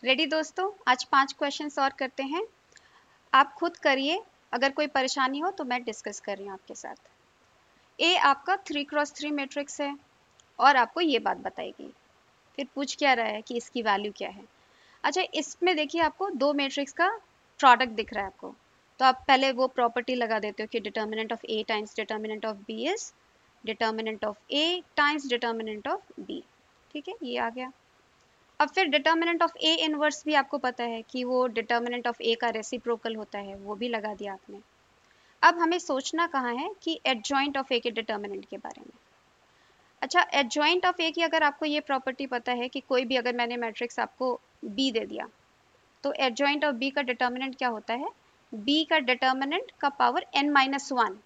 Ready दोस्तों, आज 5 questions और करते हैं। आप खुद करिए, अगर कोई परेशानी हो तो मैं डिस्कस कर रही हूँ आपके साथ। ए आपका 3x3 मैट्रिक्स है और आपको ये बात बताएगी। फिर पूछ क्या रहा है कि इसकी वैल्यू क्या है। अच्छा, इसमें देखिए आपको दो मैट्रिक्स का प्रोडक्ट दिख रहा है आपको, तो आप पहले वो प्रॉपर्टी लगा देते हो कि determinant of A times determinant of B is determinant of A times determinant of B. ठीक है, ये आ गया। अब फिर डिटर्मिनेंट ऑफ ए इनवर्स भी आपको पता है कि वो डिटर्मिनेंट ऑफ ए का रेसिप्रोकल होता है, वो भी लगा दिया आपने। अब हमें सोचना कहाँ है कि एडजॉइंट ऑफ ए के डिटर्मिनेंट के बारे में। अच्छा, एडजॉइंट ऑफ ए की अगर आपको ये प्रॉपर्टी पता है कि कोई भी अगर मैंने मैट्रिक्स आपको बी दे दिया, तो एडजॉइंट ऑफ बी का डिटर्मिनेंट क्या होता है, बी का डिटर्मिनेंट का पावर n-1।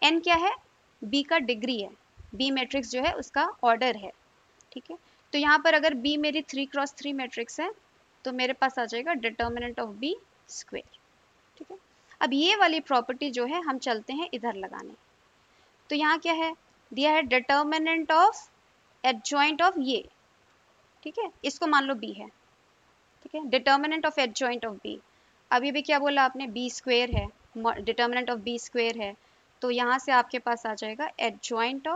n क्या है, बी का डिग्री है, बी मैट्रिक्स जो है उसका ऑर्डर है। ठीक है, तो यहाँ पर अगर बी मेरी 3x3 मैट्रिक्स है तो मेरे पास आ जाएगा डिटर्मिनेंट ऑफ बी स्क्वेयर। ठीक है, अब ये वाली प्रॉपर्टी जो है हम चलते हैं इधर लगाने। तो यहाँ क्या है, दिया है डिटर्मिनेंट ऑफ एडजॉइंट ऑफ ये। ठीक है, इसको मान लो बी है। ठीक है, determinant of adjoint of B. अभी भी क्या बोला आपने, बी स्क्वेयर है, डिटर्मिनेंट ऑफ बी स्क्वेयर है, तो यहाँ से आपके पास आ जाएगा adjoint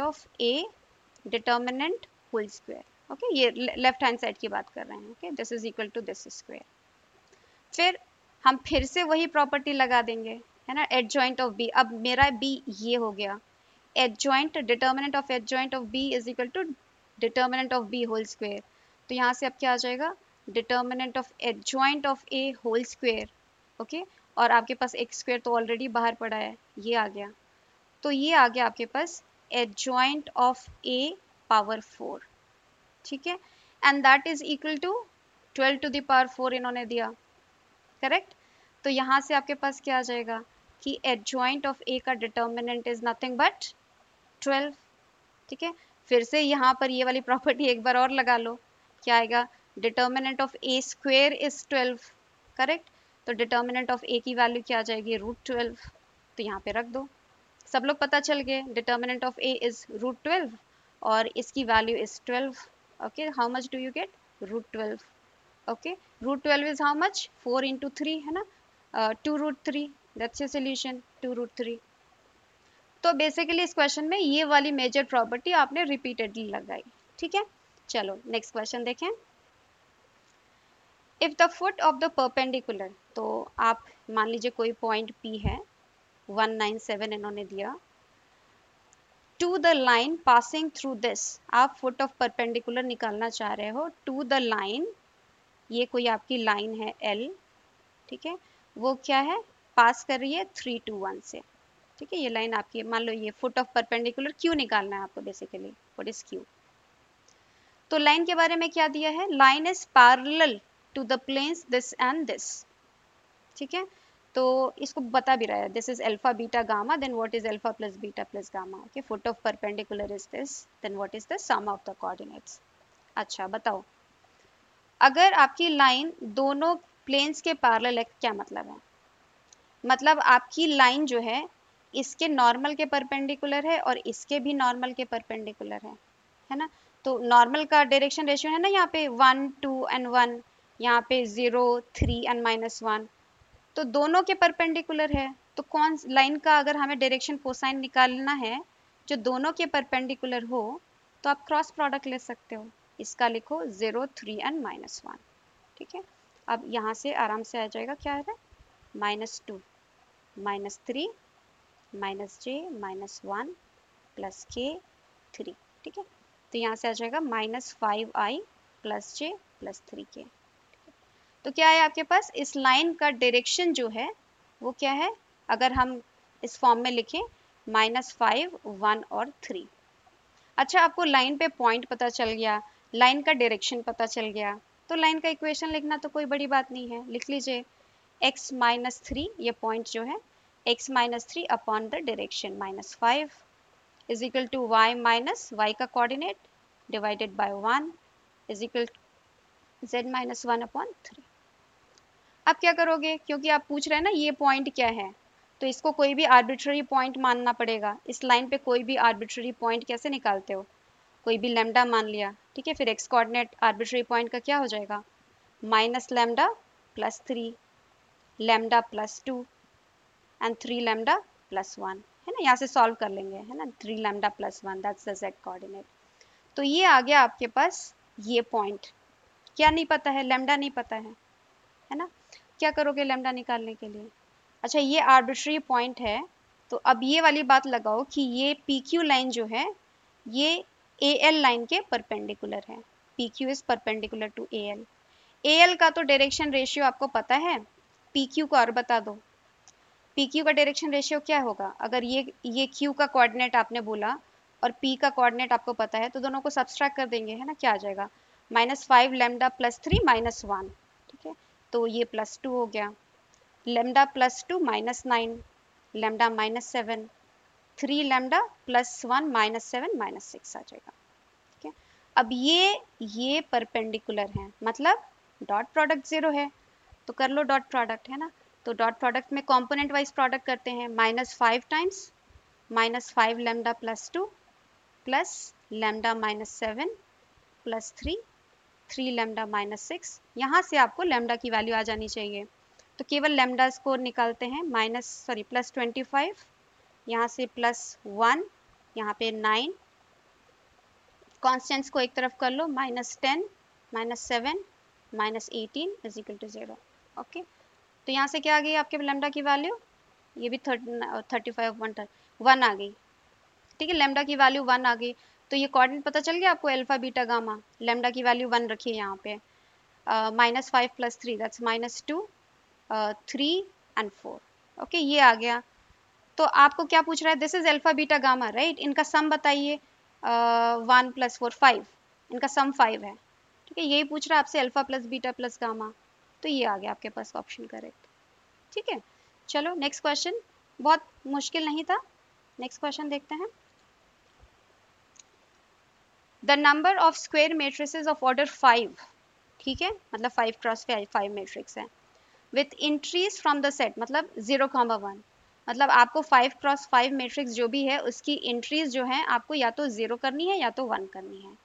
of A determinant whole square. Okay, ये लेफ्ट हैंड साइड की बात कर रहे हैं। Okay, this is equal to this square. फिर हम फिर से वही प्रॉपर्टी लगा देंगे, है ना, एडजॉइंट ऑफ बी। अब मेरा बी ये हो गया, adjoint determinant of adjoint of B is equal to determinant of B whole square. तो यहाँ से अब क्या आ जाएगा, determinant of adjoint of A whole square. Okay, और आपके पास एक स्क्वायर तो ऑलरेडी बाहर पड़ा है, ये आ गया। तो ये आ गया आपके पास एडजॉइंट ऑफ ए पावर 4। ठीक है, and that is equal to 12 to the power 4 इन्होंने दिया, करेक्ट। तो यहाँ से आपके पास क्या आ जाएगा कि एडजॉइंट ऑफ ए का डिटर्मिनेंट इज नथिंग बट 12। ठीक है, फिर से यहाँ पर ये वाली प्रॉपर्टी एक बार और लगा लो, क्या आएगा, determinant of A square is 12, correct. तो डिटर्मिनेंट ऑफ ए की वैल्यू क्या आ जाएगी, √12। तो यहाँ पे रख दो, सब लोग पता चल गए, डिटर्मिनेंट ऑफ ए इज √12 और इसकी value is 12। Okay, how much do you get, √12। Okay, √12 is how much, 4 into 3 है ना, 2√3, दैट्स योर सोल्यूशन, 2√3। तो बेसिकली इस क्वेश्चन में ये वाली मेजर प्रॉपर्टी आपने रिपीटेडली लगाई। ठीक है, चलो नेक्स्ट क्वेश्चन देखें। If the foot of the perpendicular, तो आप मान लीजिए कोई पॉइंट P है, 197 इन्होंने दिया, to the line passing through this. आप फुट ऑफ परपेंडिकुलर निकालना चाह रहे हो टू द लाइन, ये कोई आपकी लाइन है L। ठीक है, वो क्या है, पास कर रही है 3 to 1 से। ठीक है, ये लाइन आपकी, मान लो ये फुट ऑफ परपेंडिकुलर क्यू निकालना है आपको बेसिकली, व्हाट इज क्यू। तो लाइन के बारे में क्या दिया है, line is parallel to the planes this and this. ठीक है, तो इसको बता भी रहा है, this is alpha beta gamma, then what is alpha plus beta plus gamma. Okay, foot of perpendicular is this, then what is the sum of the coordinates. अच्छा बताओ, अगर आपकी लाइन दोनों प्लेन्स के पैरेलल है, क्या मतलब है, मतलब आपकी लाइन जो है इसके नॉर्मल के परपेंडिकुलर है और इसके भी नॉर्मल के परपेंडिकुलर है ना। तो नॉर्मल का डायरेक्शन रेशियो है ना, यहाँ पे 1 2 and 1, यहाँ पे 0 3 and -1, तो दोनों के परपेंडिकुलर है। तो कौन लाइन का अगर हमें डायरेक्शन कोसाइन निकालना है जो दोनों के परपेंडिकुलर हो, तो आप क्रॉस प्रोडक्ट ले सकते हो, इसका लिखो 0 3 and -1। ठीक है, अब यहाँ से आराम से आ जाएगा, क्या है, -2 -3 -j -1 +k 3। ठीक है, तो यहाँ से आ जाएगा -5i +j +3k। तो क्या है आपके पास, इस लाइन का डायरेक्शन जो है वो क्या है, अगर हम इस फॉर्म में लिखें -5 1 और 3। अच्छा, आपको लाइन पे पॉइंट पता चल गया, लाइन का डायरेक्शन पता चल गया, तो लाइन का इक्वेशन लिखना तो कोई बड़ी बात नहीं है, लिख लीजिए x -3, ये पॉइंट जो है x -3 upon the direction -5 is equal to y minus y का coordinate divided by 1 is equal to z -1 upon 3। अब क्या करोगे, क्योंकि आप पूछ रहे हैं ना ये पॉइंट क्या है, तो इसको कोई भी आर्बिट्ररी पॉइंट मानना पड़ेगा। इस लाइन पे कोई भी आर्बिट्ररी पॉइंट कैसे निकालते हो, कोई भी लैम्डा मान लिया। ठीक है, फिर एक्स कोऑर्डिनेट आर्बिट्रेरी पॉइंट का क्या हो जाएगा, minus lambda plus 3, lambda plus 2 and 3 lambda plus 1, है ना, यहाँ से सॉल्व कर लेंगे, है ना, 3 lambda plus 1 that's the Z coordinate. तो ये आ गया आपके पास ये पॉइंट। क्या नहीं पता है, लैम्डा नहीं पता है ना, क्या करोगे लैम्डा निकालने के लिए। अच्छा, ये आर्बिट्रेरी पॉइंट है, तो अब ये वाली बात लगाओ कि ये पी क्यू लाइन जो है ये ए एल लाइन के परपेंडिकुलर है, P Q is perpendicular to A L. A L का तो डायरेक्शन रेशियो आपको पता है, पी क्यू को और बता दो, पी क्यू का डायरेक्शन रेशियो क्या होगा, अगर ये क्यू का कोऑर्डिनेट आपने बोला और पी का कोऑर्डिनेट आपको पता है तो दोनों को सब्सट्रैक्ट कर देंगे, है ना, क्या आ जाएगा, -5 लैम्डा प्लस 3 -1, ठीक है, तो ये +2 हो गया, lambda plus 2 -9, lambda -7, 3 lambda plus 1 -7 -6 आ जाएगा, ठीक है। अब ये परपेंडिकुलर है, मतलब डॉट प्रोडक्ट 0 है, तो कर लो डॉट प्रोडक्ट, है ना, तो डॉट प्रोडक्ट में कंपोनेंट वाइज प्रोडक्ट करते हैं, -5 times -5 lambda plus 2 plus lambda -7 plus 3 lambda -6, यहाँ से आपको लैम्डा की वैल्यू आ जानी चाहिए, तो केवल लैम्डा स्कोर निकालते हैं, +25, यहाँ से +1, यहाँ पे 9, कॉन्स्टेंट्स को एक तरफ कर लो, -10 -7 -18 इज इक्वल टू 0, ओके। तो यहाँ से क्या आ गई आपके लैम्डा की वैल्यू, ये भी 35 1 आ गई, ठीक है, लैम्डा की वैल्यू 1 आ गई, तो ये कोऑर्डिनेट पता चल गया आपको, अल्फा बीटा गामा, लैम्डा की वैल्यू 1 रखिए यहाँ पे, -5 + 3 दैट्स -2, 3 एंड 4, ओके, ये आ गया। तो आपको क्या पूछ रहा है, this is alpha beta gamma, right, इनका सम बताइए, 1 + 4 5, इनका सम 5 है, ठीक है, यही पूछ रहा है आपसे, alpha plus beta plus gamma, तो ये आ गया आपके पास ऑप्शन करेक्ट, ठीक है। चलो नेक्स्ट क्वेश्चन, बहुत मुश्किल नहीं था, नेक्स्ट क्वेश्चन देखते हैं। The number of square matrices of order 5, ठीक है, मतलब 5 क्रॉस 5 मैट्रिक्स है, with entries from the set, मतलब 0,1, मतलब आपको 5 क्रॉस 5 मैट्रिक्स जो भी है उसकी इंट्रीज जो है आपको या तो 0 करनी है या तो 1 करनी है,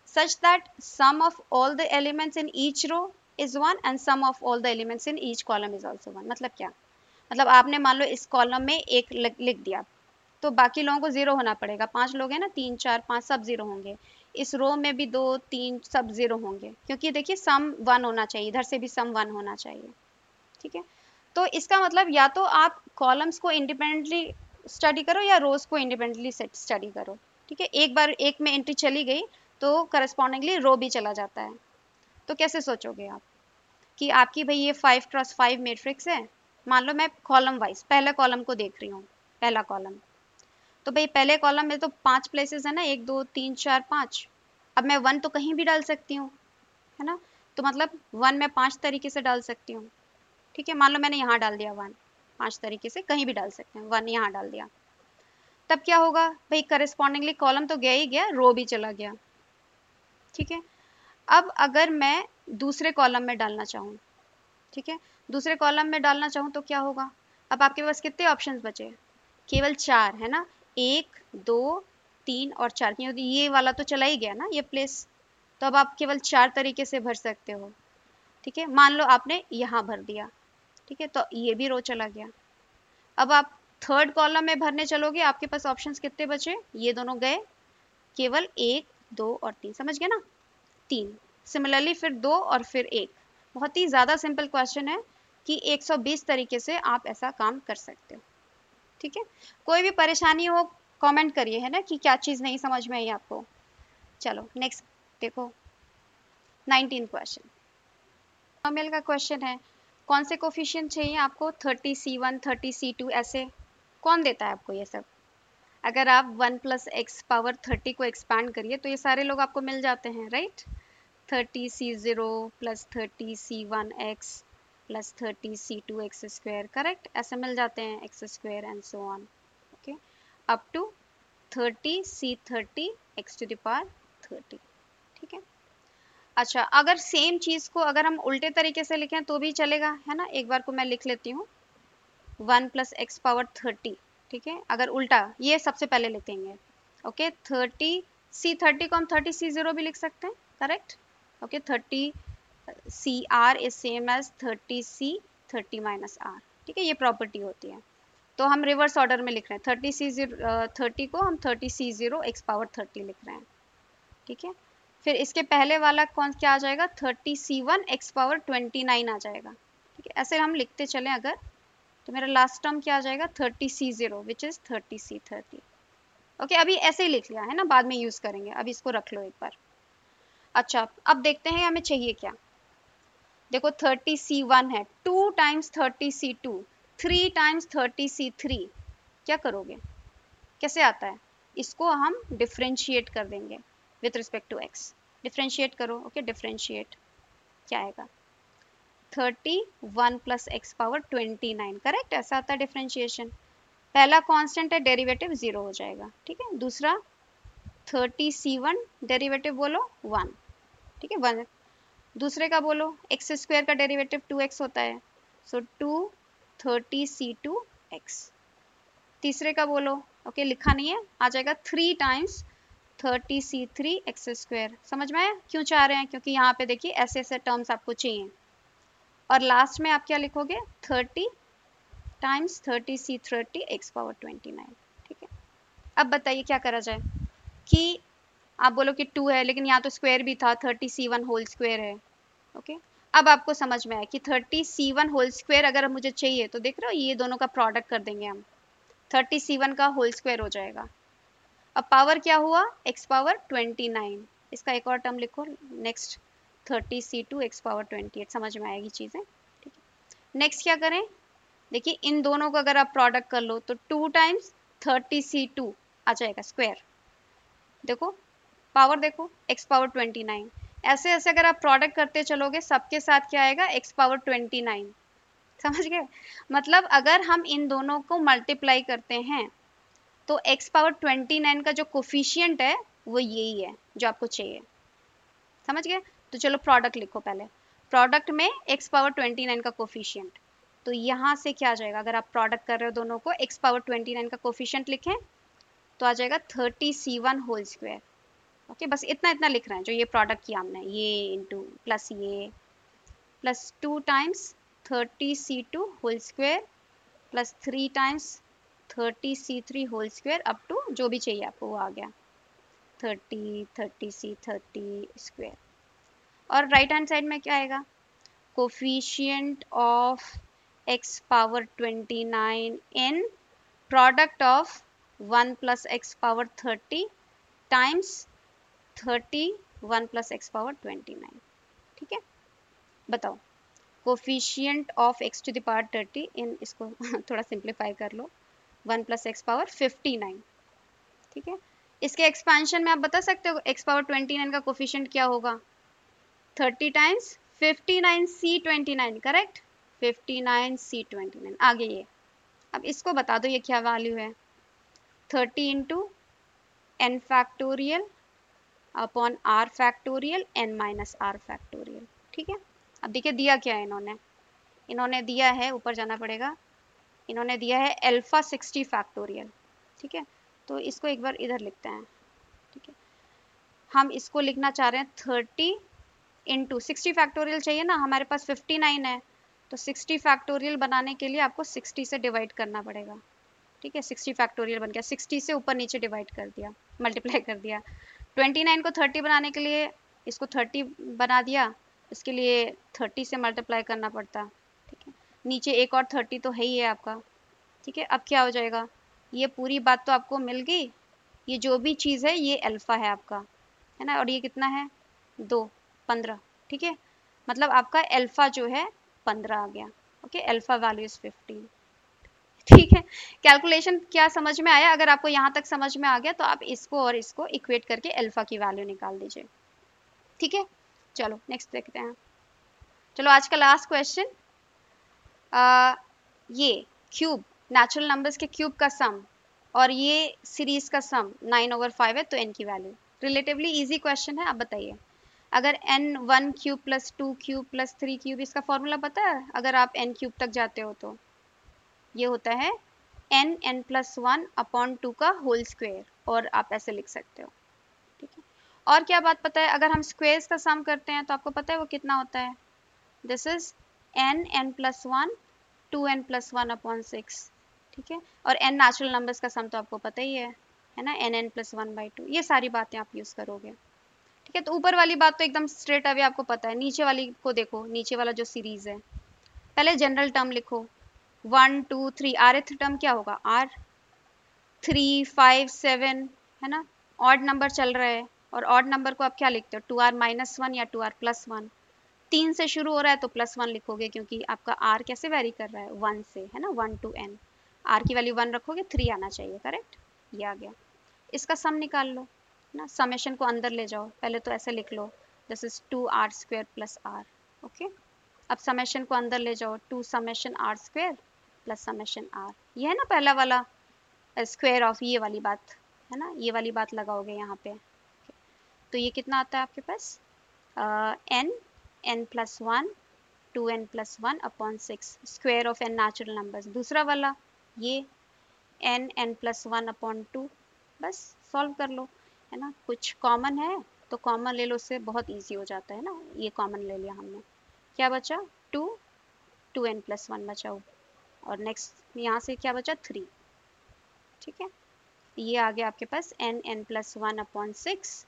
such that sum of all the elements in each row is 1 and sum of all the elements in each column is also 1। मतलब क्या, मतलब आपने मान लो इस कॉलम में एक लिख दिया तो बाकी लोगों को 0 होना पड़ेगा, 5 लोग हैं ना, 3 4 5 सब 0 होंगे, इस रो में भी 2 3 सब 0 होंगे, क्योंकि देखिए सम 1 होना चाहिए, इधर से भी सम 1 होना चाहिए, ठीक है। तो इसका मतलब या तो आप कॉलम्स को इंडिपेंडेंटली स्टडी करो या रोज को इंडिपेंडेंटली स्टडी करो, ठीक है, एक बार एक में एंट्री चली गई तो करस्पॉन्डिंगली रो भी चला जाता है। तो कैसे सोचोगे आप कि आपकी भाई ये 5 क्रॉस 5 मैट्रिक्स है, मान लो मैं कॉलम वाइज पहले कॉलम को देख रही हूँ, पहला कॉलम, तो भाई पहले कॉलम में तो 5 प्लेसेस है ना, 1 2 3 4 5, अब मैं 1 तो कहीं भी डाल सकती हूँ, है ना, तो मतलब 1 मैं 5 तरीके से डाल सकती हूँ, ठीक है, मान लो मैंने यहाँ डाल दिया 1, 5 तरीके से कहीं भी डाल सकते हैं, 1 यहाँ डाल दिया, तब क्या होगा भाई, करस्पॉन्डिंगली कॉलम तो गया ही गया, रो भी चला गया, ठीक है। अब अगर मैं दूसरे कॉलम में डालना चाहूँ, ठीक है, दूसरे कॉलम में डालना चाहूँ तो क्या होगा, अब आपके पास कितने ऑप्शंस बचे, केवल 4, है ना, 1 2 3 और 4, क्योंकि ये वाला तो चला ही गया ना ये प्लेस, तो अब आप केवल 4 तरीके से भर सकते हो, ठीक है, मान लो आपने यहाँ भर दिया, ठीक है, तो ये भी रो चला गया। अब आप थर्ड कॉलम में भरने चलोगे, आपके पास ऑप्शंस कितने बचे, ये दोनों गए, केवल 1 2 और 3, समझ गए ना, 3, सिमिलरली फिर 2 और फिर 1, बहुत ही ज़्यादा सिंपल क्वेश्चन है कि 120 तरीके से आप ऐसा काम कर सकते हो, ठीक है। कोई भी परेशानी हो कमेंट करिए, है ना, कि क्या चीज़ नहीं समझ में आई आपको। चलो नेक्स्ट देखो, 19 क्वेश्चन, पॉलिनोमियल का क्वेश्चन है, कौन से कोफिशिएंट चाहिए आपको, 30C1 30C2, ऐसे कौन देता है आपको ये सब, अगर आप 1 + x⁻30 को एक्सपैंड करिए तो ये सारे लोग आपको मिल जाते हैं, right, 30C0 + 30C1x + 30C2x², correct, ऐसे मिल जाते हैं, x² and so on, okay, up to 30C30 x⁻30, ठीक है। अच्छा, अगर सेम चीज़ को अगर हम उल्टे तरीके से लिखें तो भी चलेगा, है ना, एक बार को मैं लिख लेती हूँ, 1 + x⁻30, ठीक है, अगर उल्टा ये सबसे पहले लिखेंगे, ओके, 30 C30 को हम 30C0 भी लिख सकते हैं, correct. Okay, 30CR is same as 30C 30 minus R, ठीक है, ये प्रॉपर्टी होती है। तो हम रिवर्स ऑर्डर में लिख रहे हैं, 30 को हम 30C0 x पावर 30 लिख रहे हैं, ठीक है। फिर इसके पहले वाला कौन क्या आ जाएगा, 30C1 x पावर 29 आ जाएगा, ठीक है। ऐसे हम लिखते चलें अगर, तो मेरा लास्ट टर्म क्या आ जाएगा, 30C0 which is 30C30। Okay, अभी ऐसे ही लिख लिया है ना, बाद में यूज करेंगे, अब इसको रख लो एक बार। अच्छा, अब देखते हैं हमें चाहिए क्या। देखो 30C1 है, 2 टाइम्स 30C2, 3 टाइम्स 30C3, क्या करोगे, कैसे आता है, इसको हम डिफ्रेंशिएट कर देंगे with respect to X. Differentiate करो, ओके, डिफ्रेंशिएट क्या आएगा, 31 प्लस एक्स पावर 29, करेक्ट, ऐसा आता है डिफ्रेंशिएशन। पहला कांस्टेंट है, डेरिवेटिव 0 हो जाएगा, ठीक है। दूसरा 30C1 डेरिवेटिव बोलो 1, ठीक है, 1। दूसरे का बोलो एक्स स्क्वायर का डेरिवेटिव 2x होता है, सो 2 30C2x। तीसरे का बोलो, ओके, लिखा नहीं है, आ जाएगा 3 टाइम्स 30C3x स्क्वायर। समझ में आया क्यों चाह रहे हैं, क्योंकि यहाँ पे देखिए ऐसे ऐसे टर्म्स आपको चाहिए। और लास्ट में आप क्या लिखोगे, 30 टाइम्स 30C30 x पावर 29, ठीक है। अब बताइए क्या करा जाए, कि आप बोलो कि 2 है, लेकिन यहाँ तो स्क्वायर भी था, 30C1 होल स्क्वायर है, ओके। अब आपको समझ में आया कि 30C1 होल स्क्वायर अगर मुझे चाहिए, तो देख रहे हो ये दोनों का प्रोडक्ट कर देंगे हम, 30C1 का होल स्क्वायर हो जाएगा। अब पावर क्या हुआ, x पावर 29, इसका एक और टर्म लिखो नेक्स्ट, 30C2 x पावर 28, समझ में आएगी चीज़ें, ठीक है। नेक्स्ट क्या करें, देखिए इन दोनों का अगर आप प्रोडक्ट कर लो, तो 2 टाइम्स 30C2 आ जाएगा स्क्वायर, देखो पावर देखो, x पावर 29। ऐसे ऐसे अगर आप प्रोडक्ट करते चलोगे, सबके साथ क्या आएगा, x पावर 29, समझ गए। मतलब अगर हम इन दोनों को मल्टीप्लाई करते हैं, तो x पावर 29 का जो कोफिशिएंट है वो यही है जो आपको चाहिए, समझ गए। तो चलो प्रोडक्ट लिखो पहले, प्रोडक्ट में x पावर 29 का कोफिशिएंट, तो यहाँ से क्या आ जाएगा, अगर आप प्रोडक्ट कर रहे हो दोनों को, x पावर 29 का कोफिशिएंट लिखें तो आ जाएगा 30C1 होल स्क्वायर, ओके। बस इतना इतना लिख रहे हैं, जो ये प्रोडक्ट किया हमने, ये इंटू प्लस ये, plus 2 times 30C2 whole square plus 3 times 30C3 whole square up to जो भी चाहिए आपको वो आ गया, 30C30 स्क्वायर। और राइट हैंड साइड में क्या आएगा, coefficient of x power 29 in product of 1 plus X power 30 times 31 plus X power 29, ठीक है। बताओ coefficient of x to the power 30 in, इसको थोड़ा सिंप्लीफाई कर लो, 1 प्लस एक्स पावर 59, ठीक है। इसके एक्सपेंशन में आप बता सकते हो x पावर 29 का कोफिशिएंट क्या होगा, 30 टाइम्स 59C29, करेक्ट, 59C29। आगे ये, अब इसको बता दो ये क्या वैल्यू है, 30 into n factorial upon r factorial n minus r factorial, ठीक है। अब देखिए दिया क्या है इन्होंने, इन्होंने दिया है, ऊपर जाना पड़ेगा, इन्होंने दिया है अल्फा 60 फैक्टोरियल, ठीक है। तो इसको एक बार इधर लिखते हैं, ठीक है। हम इसको लिखना चाह रहे हैं 30 इंटू 60 फैक्टोरियल चाहिए ना, हमारे पास 59 है, तो 60 फैक्टोरियल बनाने के लिए आपको 60 से डिवाइड करना पड़ेगा, ठीक है। 60 फैक्टोरियल बन गया, 60 से ऊपर नीचे डिवाइड कर दिया, मल्टीप्लाई कर दिया। 29 को 30 बनाने के लिए इसको 30 बना दिया, इसके लिए 30 से मल्टीप्लाई करना पड़ता, ठीक है। नीचे एक और 30 तो है ही है आपका, ठीक है। अब क्या हो जाएगा, ये पूरी बात तो आपको मिल गई, ये जो भी चीज़ है ये अल्फ़ा है आपका, है ना, और ये कितना है 2, 15, ठीक है। मतलब आपका अल्फ़ा जो है 15 आ गया, ओके, अल्फ़ा वैल्यू इज़ 15, ठीक है। कैलकुलेशन क्या समझ में आया, अगर आपको यहाँ तक समझ में आ गया तो आप इसको और इसको इक्वेट करके अल्फ़ा की वैल्यू निकाल दीजिए, ठीक है। चलो नेक्स्ट देखते हैं। चलो आज का लास्ट क्वेश्चन, ये क्यूब, नेचुरल नंबर्स के क्यूब का सम और ये सीरीज का सम 9/5 है, तो n की वैल्यू, रिलेटिवली इजी क्वेश्चन है। आप बताइए, अगर n 1 cube plus 2 cube plus 3 cube, इसका फॉर्मूला पता है, अगर आप n क्यूब तक जाते हो तो ये होता है n n+1 अपॉन 2 का होल स्क्वायर, और आप ऐसे लिख सकते हो, ठीक और क्या बात पता है, अगर हम स्क्वेयर्स का सम करते हैं तो आपको पता है वो कितना होता है, this is n plus one 2n plus one upon 6, ठीक है। और n नेचुरल नंबर्स का सम तो आपको पता ही है ना, n plus one by two. ये सारी बातें आप यूज़ करोगे, ठीक है। तो ऊपर वाली बात तो एकदम स्ट्रेट अवे आपको पता है, नीचे वाली को देखो, नीचे वाला जो सीरीज है, पहले जनरल टर्म लिखो 1 2 3, rth टर्म क्या होगा r, 3 5 7, है ना। ऑड नंबर चल रहा है, और ऑड नंबर को आप क्या लिखते हो, 2r माइनस वन या 2r प्लस वन। 3 से शुरू हो रहा है तो प्लस वन लिखोगे, क्योंकि आपका r कैसे वेरी कर रहा है, 1 से, है ना, 1 to n। r की वैल्यू 1 रखोगे 3 आना चाहिए, करेक्ट, ये आ गया। इसका सम निकाल लो, है ना, समेशन को अंदर ले जाओ, पहले तो ऐसे लिख लो, this is 2r square plus r, okay. अब समेशन को अंदर ले जाओ, 2 summation r square plus summation r, ये है ना पहला वाला स्क्वायर ऑफ ये वाली बात, है ना, ये वाली बात लगाओगे यहाँ पे। तो ये कितना आता है आपके पास, n plus one 2n plus one upon 6 square of n natural numbers. दूसरा वाला ये n plus one upon two, बस सॉल्व कर लो, है ना। कुछ कॉमन है तो कॉमन ले लो, उससे बहुत इजी हो जाता है ना। ये कॉमन ले लिया हमने, क्या बचा 2n प्लस वन बचा, और नेक्स्ट यहाँ से क्या बचा 3, ठीक है। ये आ गया आपके पास n प्लस वन अपॉन 6,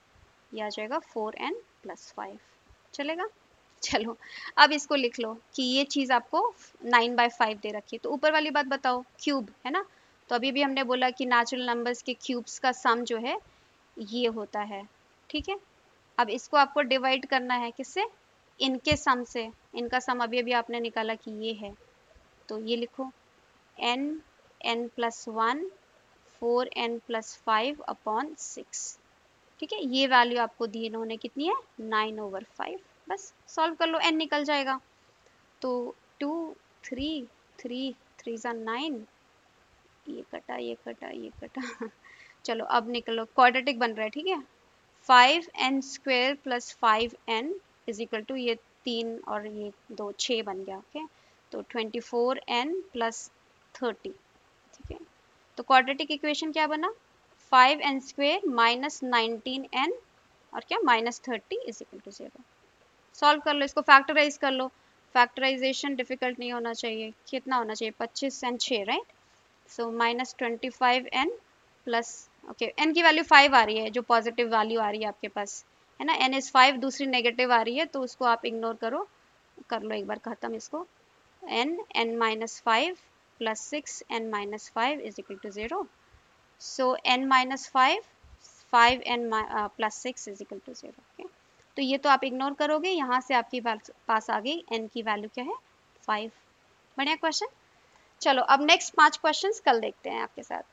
ये आ जाएगा 4n प्लस 5, चलेगा। चलो अब इसको लिख लो कि ये चीज़ आपको 9/5 दे रखी है, तो ऊपर वाली बात बताओ, क्यूब है ना। तो अभी भी हमने बोला कि नेचुरल नंबर्स के क्यूब्स का सम जो है ये होता है, ठीक है। अब इसको आपको डिवाइड करना है किससे, इनके सम से। इनका सम अभी अभी आपने निकाला कि ये है, तो ये लिखो n plus one 4n plus 5 upon 6, ठीक है। ये वैल्यू आपको दी इन्होंने कितनी है, 9/5, बस सॉल्व कर लो, n निकल जाएगा। तो 2 3 3 3 ज़ा 9, ये कटा ये कटा ये कटा चलो अब निकलो, क्वाड्रेटिक बन रहा है, ठीक है। 5n square plus 5n is equal to, ये 3 और ये 2 6 बन गया, ओके। तो 24n प्लस 30, ठीक है। तो क्वाड्रेटिक इक्वेशन क्या बना, 5n स्क्वायर माइनस 19n और क्या minus 30 is equal to 0। Solve कर लो, इसको फैक्टराइज कर लो। फैक्टराइजेशन डिफिकल्ट नहीं होना चाहिए, कितना होना चाहिए, 25 and 6, right. So minus 25n plus, okay, n की वैल्यू 5 आ रही है, जो पॉजिटिव वैल्यू आ रही है आपके पास, है ना, n इज 5, दूसरी नेगेटिव आ रही है तो उसको आप इग्नोर करो, कर लो एक बार खत्म इसको। n minus 5 plus 6n minus 5 is equal to 0। So n minus 5n plus 6 is equal to 0, okay. तो ये तो आप इग्नोर करोगे, यहाँ से आपके पास आ गई n की वैल्यू क्या है, 5। बढ़िया क्वेश्चन। चलो अब नेक्स्ट 5 क्वेश्चंस कल देखते हैं आपके साथ।